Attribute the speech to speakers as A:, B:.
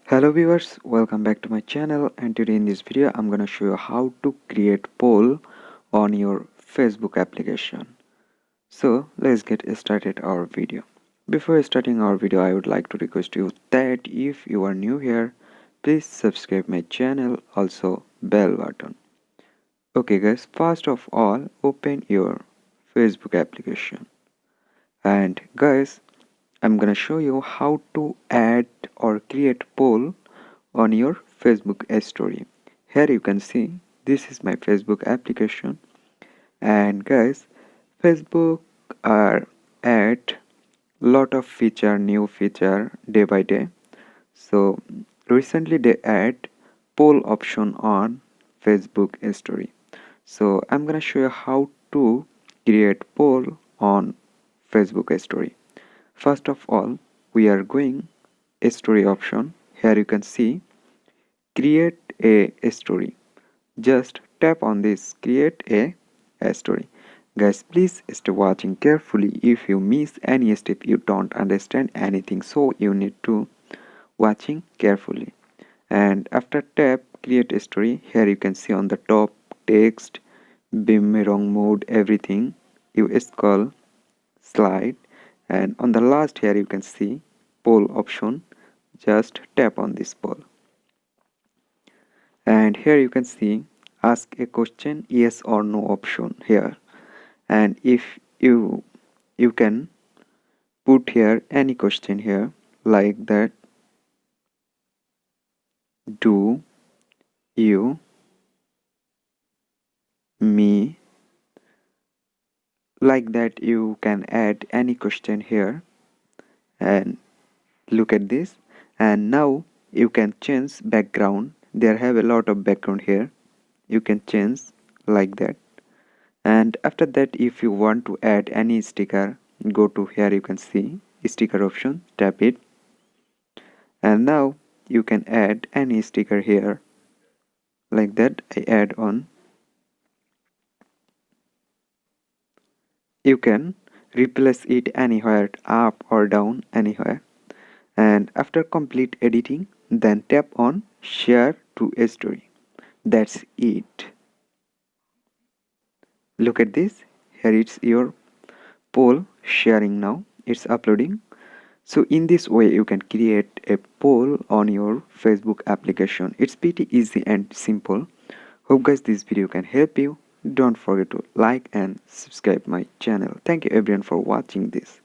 A: Hello viewers, welcome back to my channel, and today in this video I'm gonna show you how to create poll on your Facebook application. So let's get started our video. Before starting our video, I would like to request you that if you are new here, please subscribe my channel, also bell button. Okay guys, first of all open your Facebook application, and guys, I'm gonna show you how to add or create poll on your Facebook story. Here you can see this is my Facebook application, and guys, Facebook are add lot of new feature day by day. So recently they add poll option on Facebook story. So I'm gonna show you how to create poll on Facebook story. First of all, we are going story option. Here you can see create a story. Just tap on this create a story. Guys, please stay watching carefully. If you miss any step, you don't understand anything, so you need to watching carefully. And after tap create a story, here you can see on the top text, boomerang mode, everything. You scroll slide, and on the last here you can see poll option. Just tap on this poll, and here you can see ask a question, yes or no option here. And if you can put here any question here, like that, do you me, like that. You can add any question here, and look at this. And now you can change background. There have a lot of background here, you can change like that. And after that, if you want to add any sticker, go to here, you can see sticker option, tap it, and now you can add any sticker here, like that. I add on. You can replace it anywhere, up or down, anywhere. And after complete editing, then tap on share to a story. That's it. Look at this. Here it's your poll sharing. Now it's uploading. So in this way you can create a poll on your Facebook application. It's pretty easy and simple. Hope guys this video can help you. Don't forget to like and subscribe my channel. Thank you everyone for watching this.